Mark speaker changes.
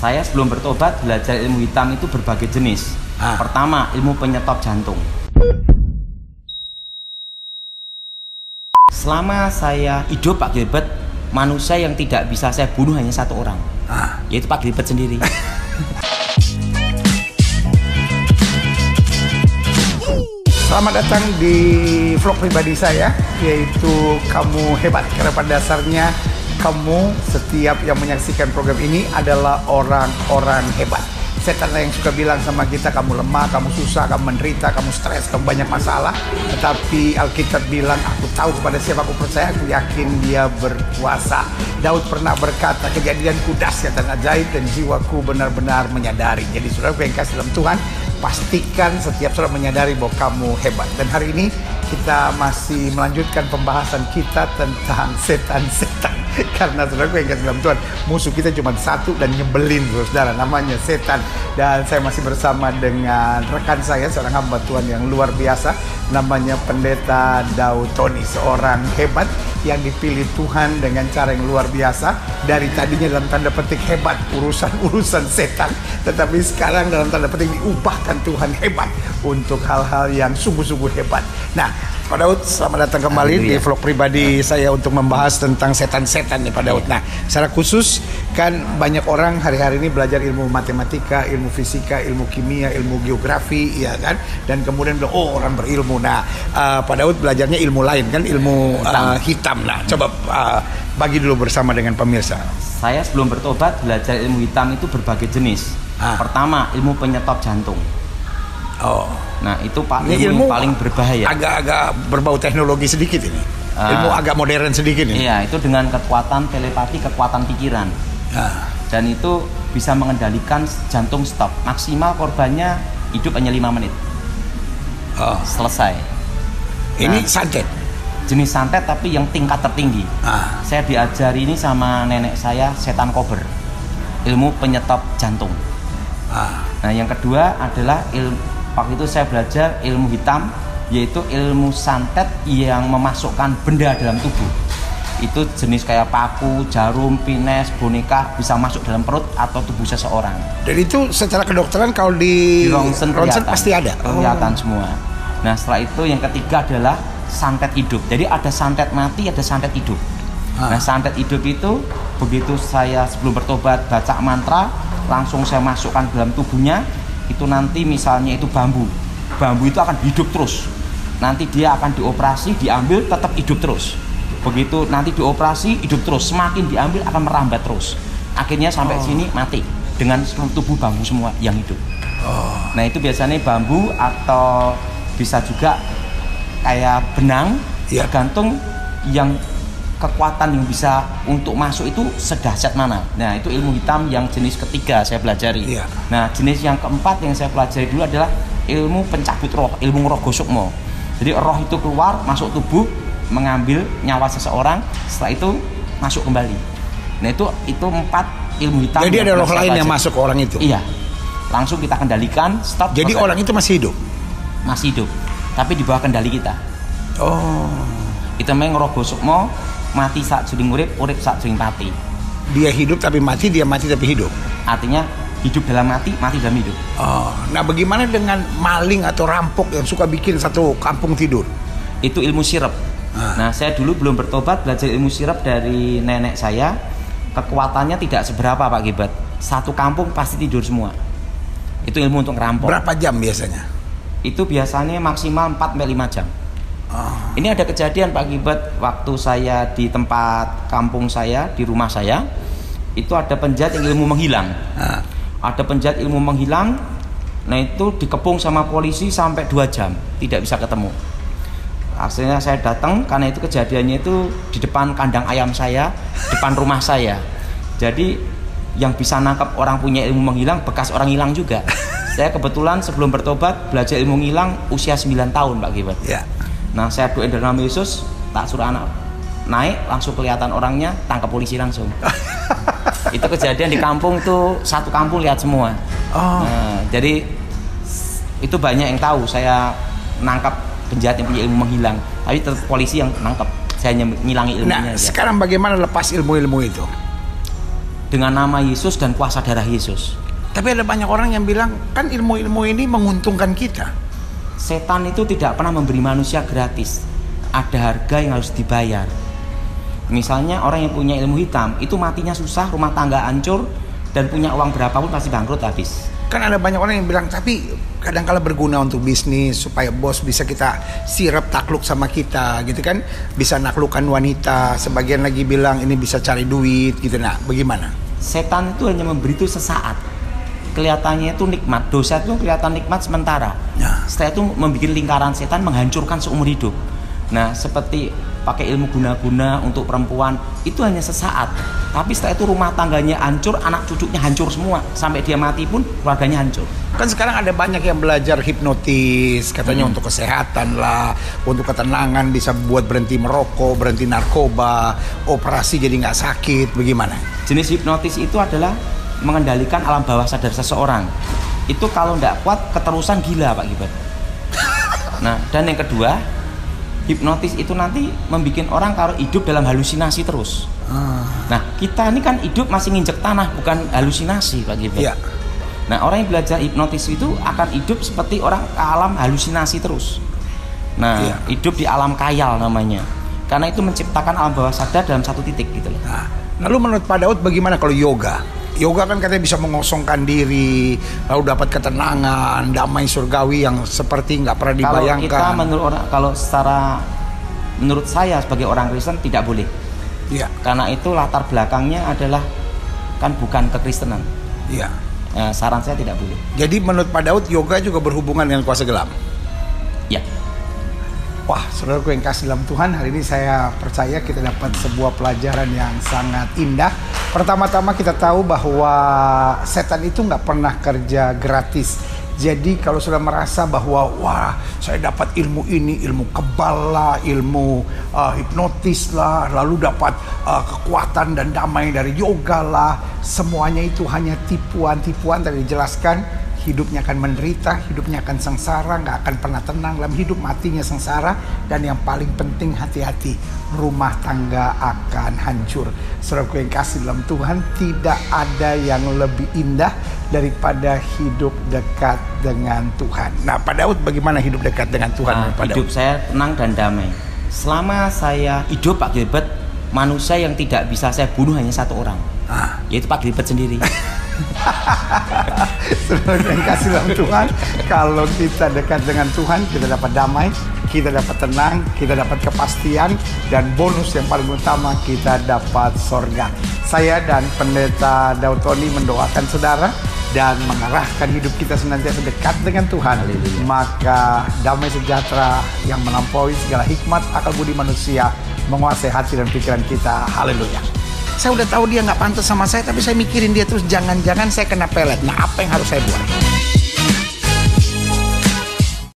Speaker 1: Saya sebelum bertobat belajar ilmu hitam itu berbagai jenis. Pertama, ilmu penyetop jantung. Selama saya hidup Pak Gilbert, manusia yang tidak bisa saya bunuh hanya satu orang, yaitu Pak Gilbert sendiri.
Speaker 2: Selamat datang di vlog pribadi saya, yaitu Kamu Hebat. Karena pada dasarnya kamu setiap yang menyaksikan program ini adalah orang-orang hebat. Setan yang suka bilang sama kita, kamu lemah, kamu susah, kamu menderita, kamu stres, kamu banyak masalah. Tetapi Alkitab bilang, aku tahu kepada siapa aku percaya, aku yakin dia berkuasa. Daud pernah berkata, kejadianku dahsyat dan ajaib dan jiwaku benar-benar menyadari. Jadi saudara yang kasih dalam Tuhan, pastikan setiap saudara menyadari bahwa kamu hebat. Dan hari ini kita masih melanjutkan pembahasan kita tentang setan-setan. Karena saudara yang kasih dalam Tuhan, musuh kita cuma satu dan nyebelin saudara, namanya setan. Dan saya masih bersama dengan rekan saya, seorang hamba Tuhan yang luar biasa, namanya Pendeta Daud Tony, seorang hebat yang dipilih Tuhan dengan cara yang luar biasa. Dari tadinya dalam tanda petik hebat urusan setan, tetapi sekarang dalam tanda petik diubahkan Tuhan hebat untuk hal-hal yang sungguh-sungguh hebat. Nah, Pak Daud, selamat datang kembali di vlog pribadi saya untuk membahas tentang setan-setan nih Pak Daud. Nah, secara khusus kan banyak orang hari-hari ini belajar ilmu matematika, ilmu fisika, ilmu kimia, ilmu geografi, ya kan? Dan kemudian bilang, oh orang berilmu. Nah, Pak Daud belajarnya ilmu lain kan, ilmu hitam. Nah, coba bagi dulu bersama dengan pemirsa.
Speaker 1: Saya sebelum bertobat belajar ilmu hitam itu berbagai jenis. Pertama, ilmu penyetop jantung. Nah, itu ilmu paling berbahaya.
Speaker 2: Agak-agak berbau teknologi sedikit ini. Ilmu agak modern sedikit ini.
Speaker 1: Iya, itu dengan kekuatan telepati, kekuatan pikiran. Dan itu bisa mengendalikan jantung stop. Maksimal korbannya hidup hanya 5 menit. Selesai.
Speaker 2: Ini santet.
Speaker 1: Jenis santet tapi yang tingkat tertinggi. Saya diajari ini sama nenek saya, setan kober. Ilmu penyetop jantung. Nah, yang kedua adalah waktu itu saya belajar ilmu hitam, yaitu ilmu santet yang memasukkan benda dalam tubuh. Itu jenis kayak paku, jarum, pines, boneka bisa masuk dalam perut atau tubuh seseorang.
Speaker 2: Dan itu secara kedokteran kalau di ronsen pasti ada.
Speaker 1: Kelihatan semua. Nah, setelah itu yang ketiga adalah santet hidup. Jadi ada santet mati, ada santet hidup. Nah, santet hidup itu begitu saya sebelum bertobat baca mantra, langsung saya masukkan dalam tubuhnya. Itu nanti misalnya itu bambu itu akan hidup terus, nanti dia akan dioperasi, diambil tetap hidup terus, begitu nanti dioperasi hidup terus, semakin diambil akan merambat terus, akhirnya sampai sini mati dengan seluruh tubuh bambu semua yang hidup. Nah, itu biasanya bambu atau bisa juga kayak benang, tergantung yang kekuatan yang bisa untuk masuk itu sedahsyat mana. Nah, itu ilmu hitam yang jenis ketiga saya pelajari. Nah, jenis yang keempat yang saya pelajari dulu adalah ilmu pencabut roh, ilmu roh gosukmo. Jadi roh itu keluar masuk tubuh, mengambil nyawa seseorang, setelah itu masuk kembali. Nah, itu 4 ilmu hitam.
Speaker 2: Jadi ada roh lain yang masuk ke orang itu.
Speaker 1: Iya. Langsung kita kendalikan, stop.
Speaker 2: Jadi orang itu masih hidup.
Speaker 1: Masih hidup, tapi di bawah kendali kita. Itu memang roh gosukmo, mati saat suling urip saat suling mati. Dia hidup tapi mati, dia mati tapi hidup. Artinya hidup dalam mati dalam hidup.
Speaker 2: Nah, bagaimana dengan maling atau rampok yang suka bikin satu kampung tidur?
Speaker 1: Itu ilmu sirep. Nah, saya dulu belum bertobat belajar ilmu sirep dari nenek saya. Kekuatannya tidak seberapa Pak Gilbert. Satu kampung pasti tidur semua. Itu ilmu untuk ngerampok.
Speaker 2: Berapa jam biasanya?
Speaker 1: Itu biasanya maksimal 4-5 jam. Ini ada kejadian Pak Gilbert, waktu saya di tempat kampung saya, di rumah saya, itu ada penjahat yang ilmu menghilang. Ada penjahat ilmu menghilang. Nah, itu dikepung sama polisi sampai 2 jam tidak bisa ketemu. Akhirnya saya datang, karena itu kejadiannya itu di depan kandang ayam saya, depan rumah saya. Jadi yang bisa nangkap orang punya ilmu menghilang, bekas orang hilang juga. Saya kebetulan sebelum bertobat belajar ilmu menghilang usia 9 tahun Pak Gilbert. Nah, saya doain dalam nama Yesus, tak suruh anak naik, langsung kelihatan orangnya, tangkap polisi langsung. Itu kejadian di kampung tuh, satu kampung lihat semua. Nah, jadi itu banyak yang tahu saya nangkap penjahat yang punya ilmu menghilang, tapi tetap polisi yang nangkap. Saya hanya ngilangi ilmunya.
Speaker 2: Nah, sekarang bagaimana lepas ilmu-ilmu itu?
Speaker 1: dengan nama Yesus dan kuasa darah Yesus.
Speaker 2: Tapi ada banyak orang yang bilang, kan ilmu-ilmu ini menguntungkan kita.
Speaker 1: Setan itu tidak pernah memberi manusia gratis. Ada harga yang harus dibayar. Misalnya orang yang punya ilmu hitam, itu matinya susah, rumah tangga hancur, dan punya uang berapapun pasti bangkrut habis.
Speaker 2: Kan ada banyak orang yang bilang, tapi kadang-kala berguna untuk bisnis, supaya bos bisa kita sirap takluk sama kita gitu kan. Bisa naklukkan wanita, sebagian lagi bilang ini bisa cari duit gitu. Nah, bagaimana?
Speaker 1: Setan itu hanya memberi itu sesaat. Kelihatannya itu nikmat, dosa itu kelihatan nikmat sementara.
Speaker 2: Nah.
Speaker 1: Setelah itu membuat lingkaran setan menghancurkan seumur hidup. Nah, seperti pakai ilmu guna-guna untuk perempuan, itu hanya sesaat. Tapi setelah itu rumah tangganya hancur, anak cucunya hancur semua. Sampai dia mati pun keluarganya hancur.
Speaker 2: Kan sekarang ada banyak yang belajar hipnotis, katanya untuk kesehatan lah, untuk ketenangan, bisa buat berhenti merokok, berhenti narkoba, operasi jadi nggak sakit, bagaimana?
Speaker 1: Jenis hipnotis itu adalah mengendalikan alam bawah sadar seseorang. Itu kalau nggak kuat, keterusan gila Pak Gilbert. Nah, dan yang kedua, hipnotis itu nanti membuat orang kalau hidup dalam halusinasi terus. Nah, kita ini kan hidup masih nginjek tanah, bukan halusinasi Pak Gilbert.
Speaker 2: Iya.
Speaker 1: Nah, orang yang belajar hipnotis itu akan hidup seperti orang ke alam halusinasi terus. Nah,
Speaker 2: iya,
Speaker 1: hidup di alam khayal namanya. Karena itu menciptakan alam bawah sadar dalam satu titik gitu loh.
Speaker 2: Nah, lalu menurut Pak Daud bagaimana kalau yoga? Yoga kan katanya bisa mengosongkan diri, lalu dapat ketenangan, damai surgawi yang seperti nggak pernah dibayangkan.
Speaker 1: Kalau kita menurut saya sebagai orang Kristen tidak boleh.
Speaker 2: Iya.
Speaker 1: Karena itu latar belakangnya adalah kan bukan kekristenan.
Speaker 2: Iya.
Speaker 1: Saran saya tidak boleh.
Speaker 2: Jadi menurut Pak Daud yoga juga berhubungan dengan kuasa gelap.
Speaker 1: Ya.
Speaker 2: Wah, saudaraku yang kasih dalam Tuhan, hari ini saya percaya kita dapat sebuah pelajaran yang sangat indah. Pertama-tama kita tahu bahwa setan itu nggak pernah kerja gratis. Jadi kalau sudah merasa bahwa wah saya dapat ilmu ini, ilmu kebal lah, ilmu hipnotis lah, lalu dapat kekuatan dan damai dari yoga lah, semuanya itu hanya tipuan-tipuan. Tadi dijelaskan, hidupnya akan menderita, hidupnya akan sengsara, nggak akan pernah tenang dalam hidup, matinya sengsara, dan yang paling penting hati-hati, rumah tangga akan hancur. Saudaraku yang kasih dalam Tuhan, tidak ada yang lebih indah daripada hidup dekat dengan Tuhan. Nah, Pak Daud, bagaimana hidup dekat dengan Tuhan?
Speaker 1: Hidup saya tenang dan damai. Selama saya hidup Pak Gilbert, manusia yang tidak bisa saya bunuh hanya satu orang, yaitu Pak Gilbert sendiri.
Speaker 2: Saudara yang kasih dalam Tuhan, kalau kita dekat dengan Tuhan, kita dapat damai, kita dapat tenang, kita dapat kepastian, dan bonus yang paling utama, kita dapat sorga. Saya dan Pendeta Daud Tony mendoakan saudara dan mengarahkan hidup kita senantiasa dekat dengan Tuhan.
Speaker 1: Haleluya.
Speaker 2: Maka damai sejahtera yang melampaui segala hikmat akal budi manusia menguasai hati dan pikiran kita. Haleluya. Saya udah tahu dia nggak pantas sama saya, tapi saya mikirin dia terus, jangan-jangan saya kena pelet. Nah, apa yang harus saya buat?